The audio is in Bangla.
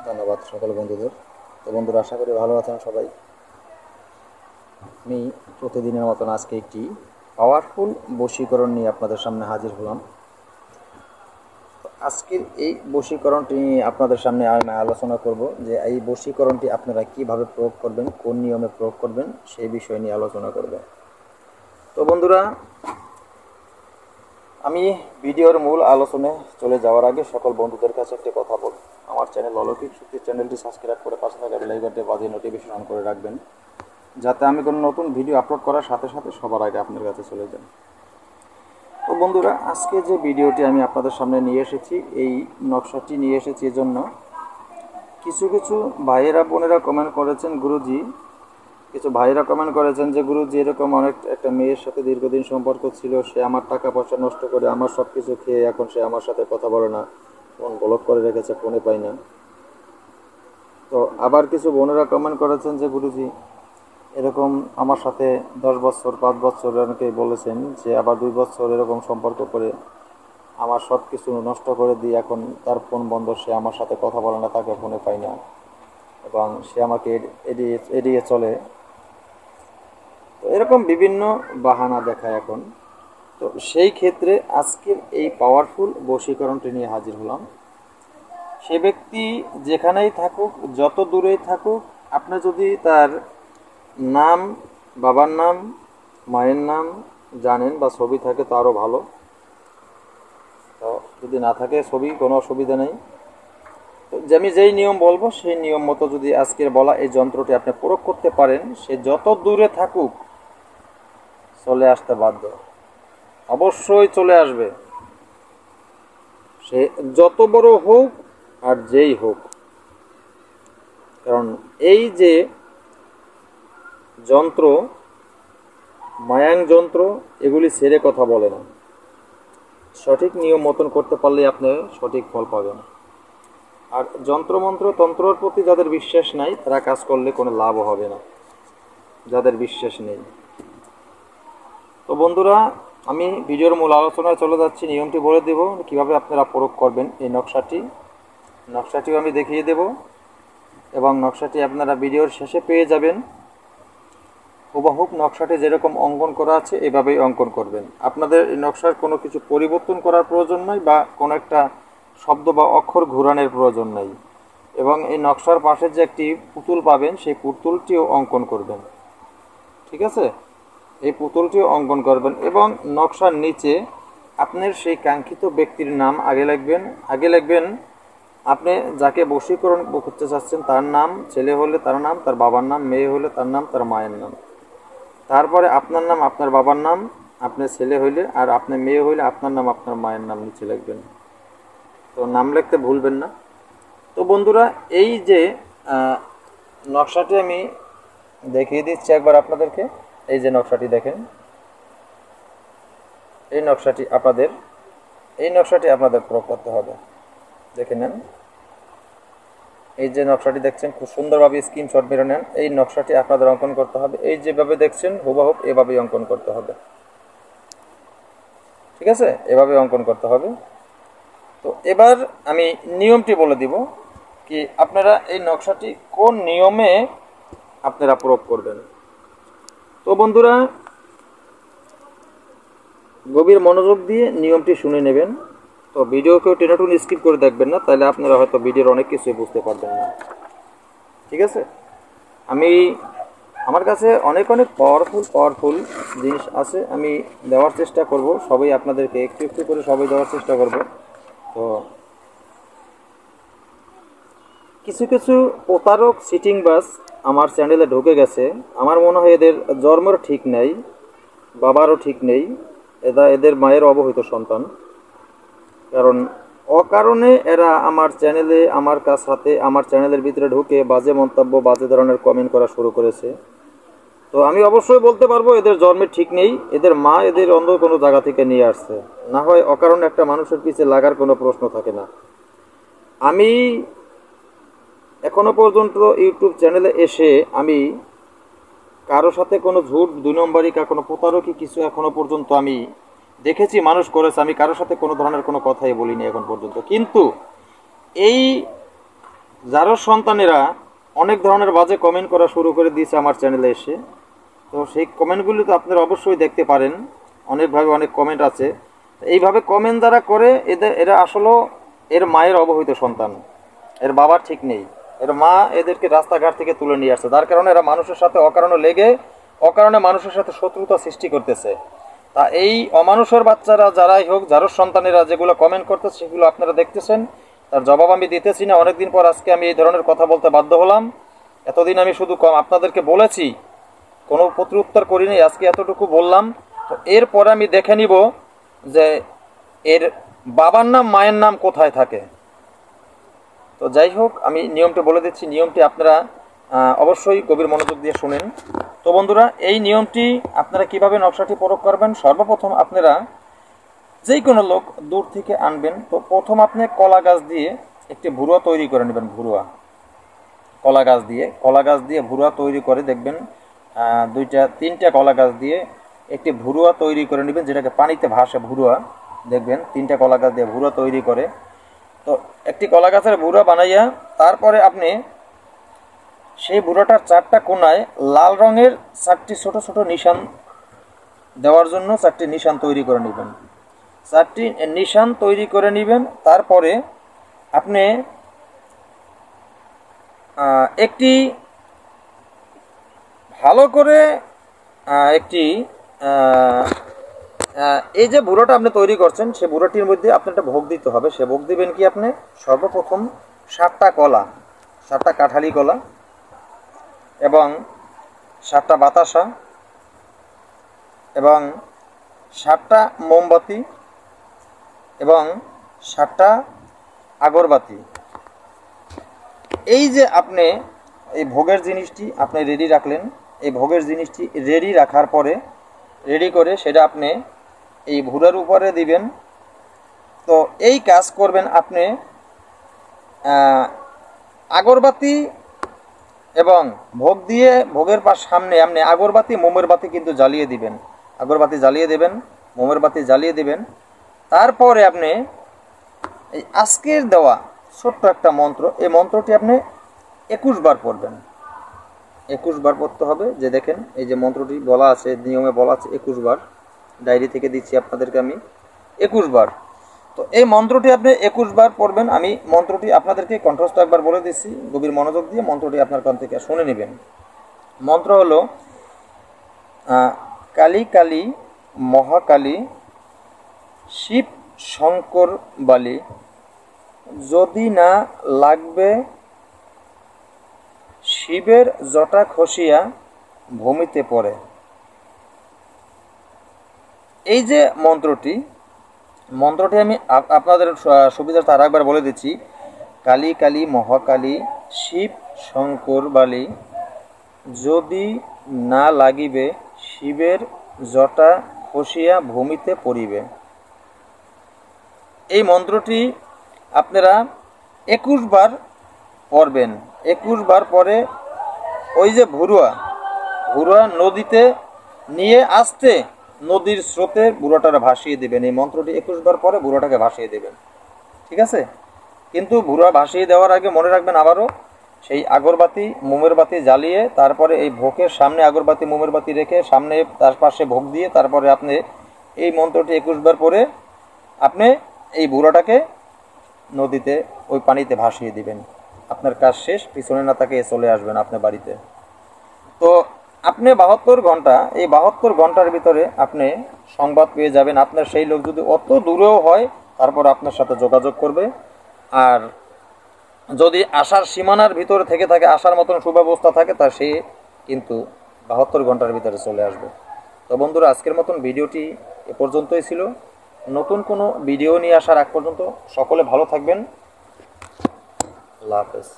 ধন্যবাদ সকল বন্ধুদের। তো বন্ধুরা, আশা করি ভালো আছেন সবাই। আমি প্রতিদিনের মতন আজকে একটি পাওয়ারফুল বশীকরণ নিয়ে আপনাদের সামনে হাজির হলাম। তো আজকের এই বশীকরণটি নিয়ে আপনাদের সামনে আমি আলোচনা করব যে এই বশীকরণটি আপনারা কিভাবে প্রয়োগ করবেন, কোন নিয়মে প্রয়োগ করবেন, সেই বিষয় নিয়ে আলোচনা করব। তো বন্ধুরা, আমি ভিডিওর মূল আলোচনায় চলে যাওয়ার আগে সকল বন্ধুদের কাছে একটি কথা বলব। আমার চ্যানেল অলৌকিক শক্তির চ্যানেলটি সাবস্ক্রাইব করে পাশে থাকা বেল আইকনটি বাজিয়ে নোটিফিকেশন অন করে রাখবেন, যাতে আমি কোনো নতুন ভিডিও আপলোড করার সাথে সাথে সবার আগে আপনার কাছে চলে যায়। তো বন্ধুরা, আজকে যে ভিডিওটি আমি আপনাদের সামনে নিয়ে এসেছি, এই নকশাটি নিয়ে এসেছি এজন্য কিছু ভাইয়েরা বোনেরা কমেন্ট করেছেন, গুরুজি, কিছু ভাইয়েরা কমেন্ট করেছেন যে গুরুজি, এরকম অনেক একটা মেয়ের সাথে দীর্ঘদিন সম্পর্ক ছিল, সে আমার টাকা পয়সা নষ্ট করে আমার সব কিছু খেয়ে এখন সে আমার সাথে কথা বলে না, ফোন ব্লক করে রেখেছে, ফোনে পাই না। তো আবার কিছু বোনেরা কমেন্ট করেছেন যে গুরুজি, এরকম আমার সাথে 10 বছর 5 বছর অনেকেই বলেছেন যে আবার 2 বছর এরকম সম্পর্ক করে আমার সব কিছু নষ্ট করে দিয়ে এখন তার ফোন বন্ধ, সে আমার সাথে কথা বলে না, তাকে ফোনে পাই না এবং সে আমাকে এড়িয়ে এড়িয়ে চলে। তো এরকম বিভিন্ন বাহানা দেখায় এখন। তো সেই ক্ষেত্রে আজকের এই পাওয়ারফুল বশীকরণটি নিয়ে হাজির হলাম। সে ব্যক্তি যেখানেই থাকুক, যত দূরেই থাকুক, আপনি যদি তার নাম, বাবার নাম, মায়ের নাম জানেন বা ছবি থাকে তো আরও ভালো। তো যদি না থাকে ছবি, কোনো অসুবিধা নেই। তো আমি যেই নিয়ম বলবো সেই নিয়ম মতো যদি আজকের বলা এই যন্ত্রটি আপনি প্রয়োগ করতে পারেন, সে যত দূরে থাকুক চলে আসতে বাধ্য, অবশ্যই চলে আসবে। সে যত বড় হোক আর যেই হোক, কারণ এই যে যন্ত্র, মায়াং যন্ত্র, এগুলি ছেড়ে কথা বলে না। সঠিক নিয়ম মতন করতে পারলে আপনি সঠিক ফল পাবেন। আর যন্ত্রমন্ত্র তন্ত্রর প্রতি যাদের বিশ্বাস নাই, তারা কাজ করলে কোনো লাভও হবে না, যাদের বিশ্বাস নেই। তো বন্ধুরা, আমি ভিডিওর মূল আলোচনায় চলে যাচ্ছি। নিয়মটি বলে দেব কিভাবে আপনারা প্রয়োগ করবেন এই নকশাটিও আমি দেখিয়ে দেব এবং নকশাটি আপনারা ভিডিওর শেষে পেয়ে যাবেন। হুবহুব নকশাটি যেরকম অঙ্কন করা আছে এভাবেই অঙ্কন করবেন। আপনাদের এই নকশার কোনো কিছু পরিবর্তন করার প্রয়োজন নাই বা কোনো একটা শব্দ বা অক্ষর ঘুরানোর প্রয়োজন নাই। এবং এই নকশার পাশে যে একটি পুতুল পাবেন, সেই পুতুলটিও অঙ্কন করবেন। ঠিক আছে, এই পুতুলটিও অঙ্কন করবেন এবং নকশার নিচে আপনার সেই কাঙ্ক্ষিত ব্যক্তির নাম আগে লিখবেন আপনি যাকে বশীকরণ করতে চাচ্ছেন তার নাম, ছেলে হলে তার নাম, তার বাবার নাম, মেয়ে হলে তার নাম, তার মায়ের নাম। তারপরে আপনার নাম, আপনার বাবার নাম, আপনার ছেলে হইলে, আর আপনার মেয়ে হইলে আপনার নাম, আপনার মায়ের নাম নিচে লিখবেন। তো নাম লিখতে ভুলবেন না। তো বন্ধুরা, এই যে নকশাটি আমি দেখিয়ে দিচ্ছি একবার আপনাদেরকে। এই যে নকশাটি দেখেন, এই নকশাটি আপনাদের প্রয়োগ করতে হবে। দেখে নেন, এই যে নকশাটি দেখছেন, খুব সুন্দরভাবে স্ক্রিনশট মেরে নেন। এই নকশাটি আপনাদের অঙ্কন করতে হবে, এই যেভাবে দেখছেন হুবহুব এভাবেই অঙ্কন করতে হবে। ঠিক আছে, এভাবে অঙ্কন করতে হবে। তো এবার আমি নিয়মটি বলে দিব কি আপনারা এই নকশাটি কোন নিয়মে আপনারা প্রয়োগ করবেন। তো বন্ধুরা, গভীর মনোযোগ দিয়ে নিয়মটি শুনে নেবেন। তো ভিডিওকেও টেনে স্কিপ করে দেখবেন না, তাহলে আপনারা হয়তো ভিডিওর অনেক কিছুই বুঝতে পারবেন না। ঠিক আছে, আমার কাছে অনেক পাওয়ারফুল জিনিস আছে, আমি দেওয়ার চেষ্টা করব সবাই আপনাদেরকে একটু করে সবাই দেওয়ার চেষ্টা করব। তো কিছু প্রতারক সিটিং বাস আমার চ্যানেলে ঢুকে গেছে। আমার মনে হয় এদের জন্মের ঠিক নেই, বাবারও ঠিক নেই, এদের মায়ের অবহিত সন্তান। কারণ অকারণে এরা আমার চ্যানেলে, আমার চ্যানেলের ভিতরে ঢুকে বাজে মন্তব্য, বাজে ধরনের কমেন্ট করা শুরু করেছে। তো আমি অবশ্যই বলতে পারবো এদের জন্মের ঠিক নেই, এদের মা এদের অন্য কোনো জায়গা থেকে নিয়ে আসছে, না হয় অকারণে একটা মানুষের পিছে লাগার কোনো প্রশ্ন থাকে না। আমি এখনো পর্যন্ত ইউটিউব চ্যানেলে এসে আমি কারো সাথে কোনো ঝুট, 2 নম্বরই কোনো প্রতারকই কিছু এখনো পর্যন্ত আমি দেখেছি মানুষ করেছে, আমি কারোর সাথে কোনো ধরনের কোনো কথাই বলিনি এখন পর্যন্ত। কিন্তু এই যারও সন্তানেরা অনেক ধরনের বাজে কমেন্ট করা শুরু করে দিয়েছে আমার চ্যানেলে এসে। তো সেই কমেন্টগুলি তো আপনারা অবশ্যই দেখতে পারেন, অনেকভাবে অনেক কমেন্ট আছে। এইভাবে কমেন্ট যারা করে এরা আসলে এর মায়ের অবহিত সন্তান, এর বাবার ঠিক নেই, এর মা এদেরকে রাস্তাঘাট থেকে তুলে নিয়ে আসছে, যার কারণে এরা মানুষের সাথে অকারণে লেগে অকারণে মানুষের সাথে শত্রুতা সৃষ্টি করতেছে। তা এই অমানুষের বাচ্চারা যারাই হোক, যারও সন্তানেরা যেগুলো কমেন্ট করতেছে সেগুলো আপনারা দেখতেছেন, তার জবাব আমি দিতেছি না। অনেকদিন পর আজকে আমি এই ধরনের কথা বলতে বাধ্য হলাম। এতদিন আমি শুধু আপনাদেরকে বলেছি, কোনো প্রত্যুত্তর করিনি, আজকে এতটুকু বললাম। তো এরপরে আমি দেখে নিব যে এর বাবার নাম মায়ের নাম কোথায় থাকে। তো যাই হোক, আমি নিয়মটি বলে দিচ্ছি, নিয়মটি আপনারা অবশ্যই গভীর মনোযোগ দিয়ে শুনেন। তো বন্ধুরা, এই নিয়মটি আপনারা কিভাবে নকশাটি প্রয়োগ করবেন, সর্বপ্রথম আপনারা যেই কোনো লোক দূর থেকে আনবেন। তো প্রথম আপনি কলা গাছ দিয়ে একটি ভুরুয়া তৈরি করে নেবেন। ভুরুয়া কলা গাছ দিয়ে ভুরুয়া তৈরি করে দেখবেন, তিনটা কলা গাছ দিয়ে একটি ভুরুয়া তৈরি করে নেবেন, যেটাকে পানিতে ভাসে ভুরুয়া। দেখবেন 3টা কলা গাছ দিয়ে ভুরুয়া তৈরি করে। তো একটি কলা গাছের ভুরুয়া বানাইয়া তারপরে আপনি সেই ভুরুয়াটার 4টা কোণায় লাল রঙের 4টি ছোট ছোট নিশান দেওয়ার জন্য 4টি নিশান তৈরি করে নেবেন। 4টি নিশান তৈরি করে নেবেন। তারপরে আপনি একটি ভালো করে একটি এই যে ভুরোটা আপনি তৈরি করছেন, সে ভুরোটির মধ্যে আপনি একটা ভোগ দিতে হবে। সে ভোগ দিবেন কি, আপনি সর্বপ্রথম 7টা কলা, 7টা কাঁঠালি কলা এবং 7টা বাতাসা এবং 7টা মোমবাতি এবং 7টা আগরবাতি। এই যে আপনি এই ভোগের জিনিসটি আপনি রেডি রাখলেন, এই ভোগের জিনিসটি রেডি রাখার পরে রেডি করে সেটা আপনি এই ভুরার উপরে দিবেন। তো এই কাজ করবেন আপনি আগরবাতি এবং ভোগ দিয়ে ভোগের সামনে আপনি আগরবাতি মোমের বাতি কিন্তু জ্বালিয়ে দিবেন। আগরবাতি জ্বালিয়ে দেবেন, মোমের বাতি জ্বালিয়ে দেবেন। তারপরে আপনি এই আজকের দেওয়া ছোট্ট একটা মন্ত্র, এই মন্ত্রটি আপনি 21 বার পড়বেন। 21 বার পড়তে হবে। যে দেখেন এই যে মন্ত্রটি বলা আছে, নিয়মে বলা আছে 21 বার, ডায়েরি থেকে দিচ্ছি আপনাদেরকে আমি 21 বার। তো এই মন্ত্রটি আপনি 21 বার পড়বেন। আমি মন্ত্রটি আপনাদেরকে কণ্ঠস্থ একবার বলে দিচ্ছি, গভীর মনোযোগ দিয়ে মন্ত্রটি আপনার কান থেকে শুনে নেবেন। মন্ত্র হলো কালী কালী মহাকালী শিব শঙ্কর বালি, যদি না লাগবে শিবের জটা খসিয়া ভূমিতে পড়ে। এই যে মন্ত্রটি আমি আপনাদের সুবিধার্থে আর একবার বলে দিচ্ছি। কালী কালী মহাকালী শিব শঙ্কর বালি, যদি না লাগিবে শিবের জটা খসিয়া ভূমিতে পড়িবে। এই মন্ত্রটি আপনারা 21 বার পড়বেন। 21 বার পরে ওই যে ভুরুয়া নদীতে নিয়ে আসতে নদীর স্রোতে বুড়োটাকে ভাসিয়ে দেবেন। এই মন্ত্রটি 21 বার পরে বুড়োটাকে ভাসিয়ে দেবেন, ঠিক আছে? কিন্তু বুড়া ভাসিয়ে দেওয়ার আগে মনে রাখবেন, আবারও সেই আগরবাতি মোমের বাতি জ্বালিয়ে তারপরে এই ভোগের সামনে আগরবাতি মোমের বাতি রেখে সামনে তার পাশে ভোগ দিয়ে তারপরে আপনি এই মন্ত্রটি 21 বার পরে আপনি এই বুড়োটাকে নদীতে ওই পানিতে ভাসিয়ে দিবেন। আপনার কাজ শেষ, পিছনে না তাকে চলে আসবেন আপনার বাড়িতে। তো আপনি 72 ঘন্টা, এই 72 ঘন্টার ভিতরে আপনি সংবাদ পেয়ে যাবেন। আপনার সেই লোক যদি অত দূরেও হয় তারপর আপনার সাথে যোগাযোগ করবে। আর যদি আসার সীমানার ভিতরে থেকে থাকে, আসার মতন সুব্যবস্থা থাকে, তা সে কিন্তু 72 ঘন্টার ভিতরে চলে আসবে। তো বন্ধুরা, আজকের মতন ভিডিওটি এ পর্যন্তই ছিল। নতুন কোনো ভিডিও নিয়ে আসার আগ পর্যন্ত সকলে ভালো থাকবেন। আল্লাহ হাফেজ।